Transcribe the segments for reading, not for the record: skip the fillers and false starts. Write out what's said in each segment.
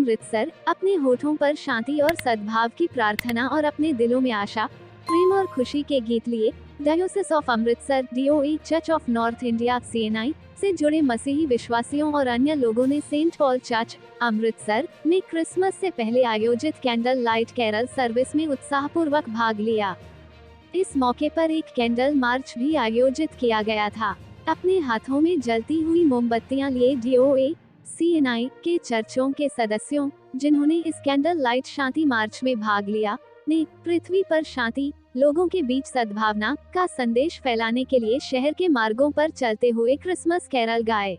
अमृतसर अपने होठों पर शांति और सद्भाव की प्रार्थना और अपने दिलों में आशा, प्रेम और खुशी के गीत लिए डायोसिस of Amritsar DOE church of north India CNI से जुड़े मसीही विश्वासियों और अन्य लोगों ने सेंट पॉल चर्च अमृतसर में क्रिसमस से पहले आयोजित कैंडल लाइट कैरल सर्विस में उत्साहपूर्वक भाग लिया। इस मौके पर एक कैंडल मार्च भी आयोजित किया गया था। अपने हाथों में जलती हुई मोमबत्तियां लिए DOE CNI के चर्चों के सदस्यों, जिन्होंने इस कैंडल लाइट शांति मार्च में भाग लिया, ने पृथ्वी पर शांति, लोगों के बीच सद्भावना का संदेश फैलाने के लिए शहर के मार्गों पर चलते हुए क्रिसमस कैरल गाए।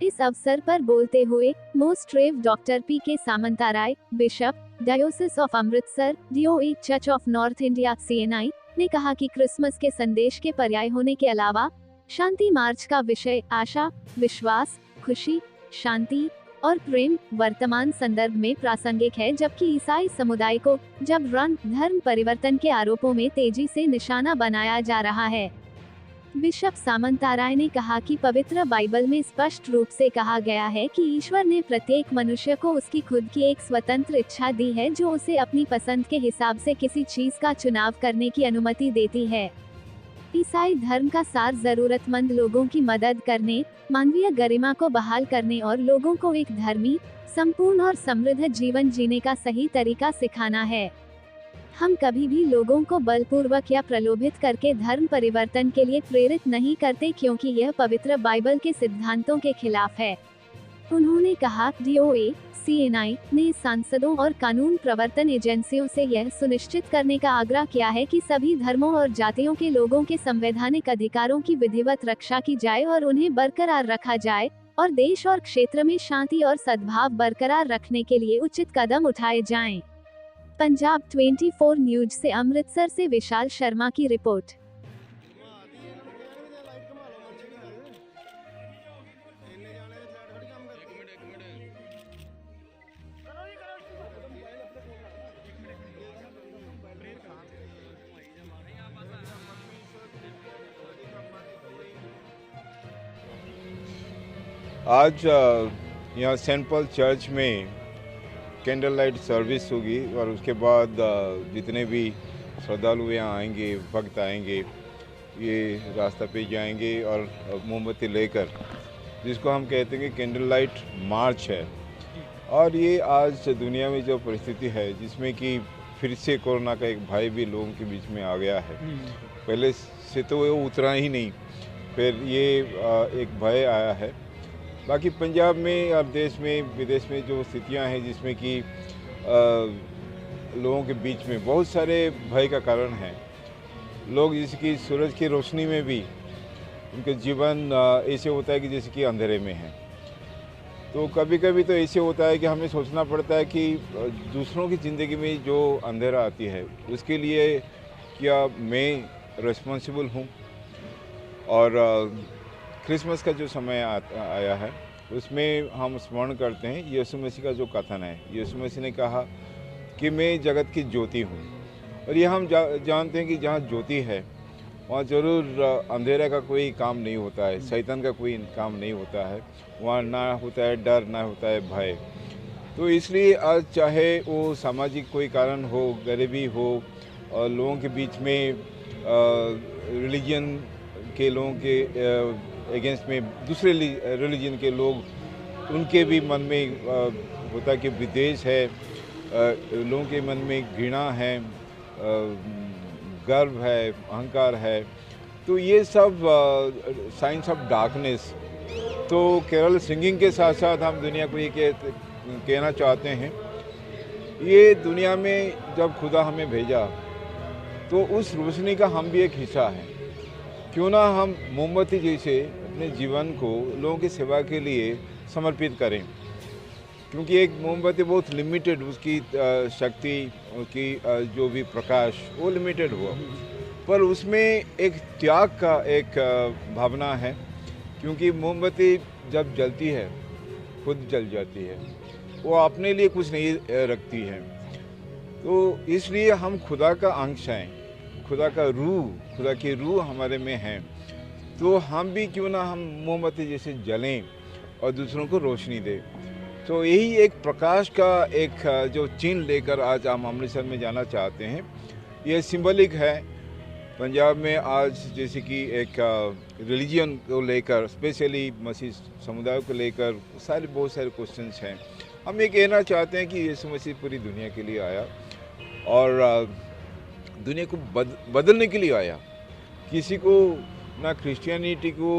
इस अवसर पर बोलते हुए most rev doctor PK Samantaray, bishop diocese of Amritsar DOE church of north India CNI ने कहा कि क्रिसमस के संदेश के पर्याय होने के अलावा शांति मार्च का विषय आशा, विश्वास, खुशी, शांति और प्रेम वर्तमान संदर्भ में प्रासंगिक है, जबकि ईसाई समुदाय को जब धर्म परिवर्तन के आरोपों में तेजी से निशाना बनाया जा रहा है। बिशप सामंताराय ने कहा कि पवित्र बाइबल में स्पष्ट रूप से कहा गया है कि ईश्वर ने प्रत्येक मनुष्य को उसकी खुद की एक स्वतंत्र इच्छा दी है, जो उसे अपनी पसंद के हिसाब से किसी चीज का चुनाव करने की अनुमति देती है। ईसाई धर्म का सार जरूरतमंद लोगों की मदद करने, मानवीय गरिमा को बहाल करने और लोगों को एक धर्मी, संपूर्ण और समृद्ध जीवन जीने का सही तरीका सिखाना है। हम कभी भी लोगों को बलपूर्वक या प्रलोभित करके धर्म परिवर्तन के लिए प्रेरित नहीं करते, क्योंकि यह पवित्र बाइबल के सिद्धांतों के खिलाफ है। उन्होंने कहा, DOE CNI ने सांसदों और कानून प्रवर्तन एजेंसियों से यह सुनिश्चित करने का आग्रह किया है कि सभी धर्मों और जातियों के लोगों के संवैधानिक अधिकारों की विधिवत रक्षा की जाए और उन्हें बरकरार रखा जाए, और देश और क्षेत्र में शांति और सद्भाव बरकरार रखने के लिए उचित कदम उठाए जाएं। पंजाब 24 न्यूज से अमृतसर से विशाल शर्मा की रिपोर्ट। आज यहाँ सेंट पॉल चर्च में कैंडल लाइट सर्विस होगी और उसके बाद जितने भी श्रद्धालु यहाँ आएंगे, भक्त आएंगे, ये रास्ता पे जाएंगे और मोमबत्ती लेकर, जिसको हम कहते हैं कि कैंडल लाइट मार्च है। और ये आज दुनिया में जो परिस्थिति है, जिसमें कि फिर से कोरोना का एक भय भी लोगों के बीच में आ गया है। पहले से तो वो उतरा ही नहीं, फिर ये एक भय आया है। बाकी पंजाब में और देश में विदेश में जो स्थितियां हैं, जिसमें कि लोगों के बीच में बहुत सारे भय का कारण है। लोग जैसे कि सूरज की रोशनी में भी उनका जीवन ऐसे होता है कि जैसे कि अंधेरे में है। तो कभी कभी तो ऐसे होता है कि हमें सोचना पड़ता है कि दूसरों की ज़िंदगी में जो अंधेरा आती है, उसके लिए क्या मैं रिस्पॉन्सिबल हूँ। और क्रिसमस का जो समय आया है, उसमें हम स्मरण करते हैं यीशु मसीह का जो कथन है। यीशु मसीह ने कहा कि मैं जगत की ज्योति हूँ। और ये हम जानते हैं कि जहाँ ज्योति है, वहाँ ज़रूर अंधेरा का कोई काम नहीं होता है, शैतान का कोई काम नहीं होता है। वहाँ ना होता है डर, ना होता है भय। तो इसलिए आज चाहे वो सामाजिक कोई कारण हो, गरीबी हो, और लोगों के बीच में रिलीजन के लोगों के अगेंस्ट में दूसरे रिलीजन के लोग, उनके भी मन में होता है कि विद्वेष है, लोगों के मन में घृणा है, गर्व है, अहंकार है। तो ये सब साइंस ऑफ डार्कनेस। तो केरल सिंगिंग के साथ साथ हम दुनिया को ये कहना चाहते हैं, ये दुनिया में जब खुदा हमें भेजा, तो उस रोशनी का हम भी एक हिस्सा हैं। क्यों ना हम मोमबत्ती जैसे अपने जीवन को लोगों की सेवा के लिए समर्पित करें, क्योंकि एक मोमबत्ती बहुत लिमिटेड, उसकी शक्ति, उसकी जो भी प्रकाश, वो लिमिटेड हुआ, पर उसमें एक त्याग का एक भावना है। क्योंकि मोमबत्ती जब जलती है, खुद जल जाती है, वो अपने लिए कुछ नहीं रखती है। तो इसलिए हम खुदा का अंश हैं, खुदा का रूह, खुदा की रूह हमारे में है। तो हम भी क्यों ना हम मोमबत्ती जैसे जलें और दूसरों को रोशनी दें। तो यही एक प्रकाश का एक जो चिन्ह लेकर आज हम अमृतसर में जाना चाहते हैं। ये सिंबलिक है। पंजाब में आज जैसे कि एक रिलीजन को लेकर, स्पेशली मसीह समुदाय को लेकर बहुत सारे क्वेश्चंस हैं। हम ये कहना चाहते हैं कि यीशु मसीह पूरी दुनिया के लिए आया और दुनिया को बदलने के लिए आया। किसी को ना क्रिश्चियनिटी को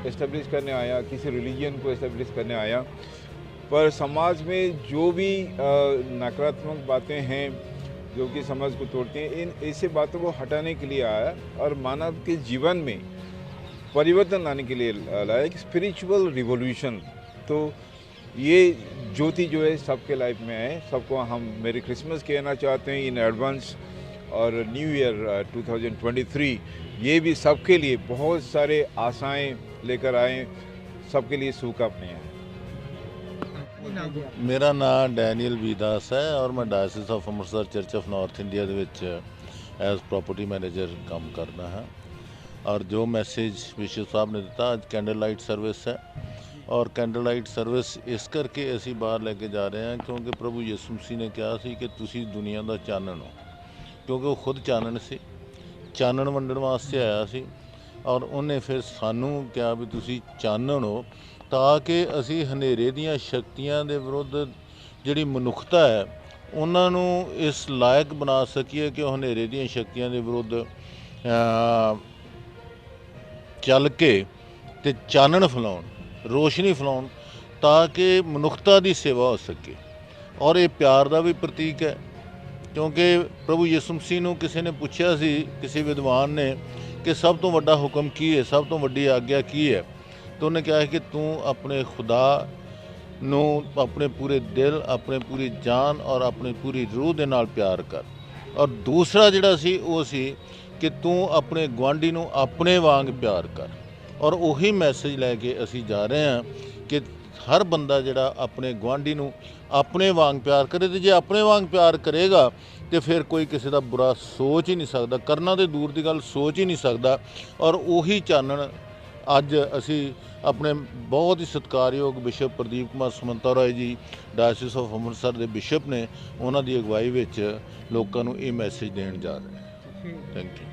एस्टेब्लिश करने आया, किसी रिलीजन को एस्टेब्लिश करने आया, पर समाज में जो भी नकारात्मक बातें हैं जो कि समाज को तोड़ती हैं, इन ऐसे बातों को हटाने के लिए आया और मानव के जीवन में परिवर्तन लाने के लिए लाया एक स्पिरिचुअल रिवॉल्यूशन। तो ये ज्योति जो है सबके लाइफ में है। सबको हम मेरी क्रिसमस कहना चाहते हैं इन एडवांस, और न्यू ईयर 2023 ये भी सबके लिए बहुत सारे आशाएं लेकर आए, सबके लिए शुभकामनाएं हैं। मेरा नाम डैनियल ਵੀਦਾਸ है और मैं diocese of Amritsar church of north India ਦੇ ਵਿੱਚ एज प्रॉपर्टी मैनेजर काम करना है। और जो मैसेज बिशप ਸਾਹਿਬ ने ਦਿੱਤਾ, ਅੱਜ कैंडल लाइट सर्विस है और कैंडल लाइट सर्विस इस करके ਅਸੀਂ ਬਾਹਰ ਲੈ ਕੇ ਜਾ ਰਹੇ ਹਾਂ क्योंकि प्रभु ਯਿਸੂ ਮਸੀਹ ਨੇ ਕਿਹਾ ਸੀ ਕਿ ਤੁਸੀਂ ਦੁਨੀਆ ਦਾ ਚਾਨਣ ਹੋ, क्योंकि ਉਹ ਖੁਦ ਚਾਨਣ ਸੀ, ਚਾਨਣ ਵੰਡਣ ਵਾਸਤੇ ਆਇਆ ਸੀ। ਔਰ ਉਹਨੇ ਫਿਰ ਸਾਨੂੰ ਕਿਹਾ ਵੀ ਤੁਸੀਂ ਚਾਨਣ ਹੋ ਤਾਂ ਕਿ ਅਸੀਂ ਹਨੇਰੇ ਦੀਆਂ ਸ਼ਕਤੀਆਂ ਦੇ ਵਿਰੁੱਧ ਜਿਹੜੀ ਮਨੁੱਖਤਾ ਹੈ ਉਹਨਾਂ ਨੂੰ ਇਸ ਲਾਇਕ ਬਣਾ ਸਕੀਏ ਕਿ ਉਹ ਹਨੇਰੇ ਦੀਆਂ ਸ਼ਕਤੀਆਂ ਦੇ ਵਿਰੁੱਧ ਚੱਲ ਕੇ ਤੇ ਚਾਨਣ ਫੈਲਾਉਣ, ਰੋਸ਼ਨੀ ਫੈਲਾਉਣ ਤਾਂ ਕਿ ਮਨੁੱਖਤਾ ਦੀ ਸੇਵਾ ਹੋ ਸਕੇ। ਔਰ ਇਹ ਪਿਆਰ ਦਾ ਵੀ ਪ੍ਰਤੀਕ ਹੈ क्योंकि प्रभु यीशु मसीह ਨੂੰ ਕਿਸੇ ਨੇ ਪੁੱਛਿਆ ਸੀ, ਕਿਸੇ ਵਿਦਵਾਨ ਨੇ ਕਿ ਸਭ ਤੋਂ ਵੱਡਾ ਹੁਕਮ ਕੀ ਹੈ, ਸਭ ਤੋਂ ਵੱਡੀ ਆਗਿਆ ਕੀ ਹੈ, ਤਾਂ ਉਹਨੇ ਕਿਹਾ ਕਿ ਤੂੰ ਆਪਣੇ ਖੁਦਾ ਨੂੰ ਆਪਣੇ ਪੂਰੇ ਦਿਲ, ਆਪਣੇ ਪੂਰੀ ਜਾਨ ਔਰ ਆਪਣੀ ਪੂਰੀ ਰੂਹ ਦੇ ਨਾਲ ਪਿਆਰ ਕਰ। ਔਰ ਦੂਸਰਾ ਜਿਹੜਾ ਸੀ ਉਹ ਸੀ ਕਿ ਤੂੰ ਆਪਣੇ ਗੁਆਂਢੀ ਨੂੰ ਆਪਣੇ ਵਾਂਗ ਪਿਆਰ ਕਰ। ਔਰ ਉਹੀ ਮੈਸੇਜ ਲੈ ਕੇ ਅਸੀਂ ਜਾ ਰਹੇ ਹਾਂ ਕਿ हर बंदा जिहड़ा अपने गुआढ़ी नूं अपने वांग प्यार करे, तो जे अपने वांग प्यार करेगा तो फिर कोई किसी का बुरा सोच ही नहीं सकता, करना तो दूर की गल सोच ही नहीं सकता। और उही चानण अज असी अपने बहुत ही सत्कारयोग bishop Pradeep Kumar Samantaray ji diocese of Amritsar के बिशप ने उन्हों की अगवाई विच लोगों नूं ये मैसेज देण जा रहे हैं। Thank you.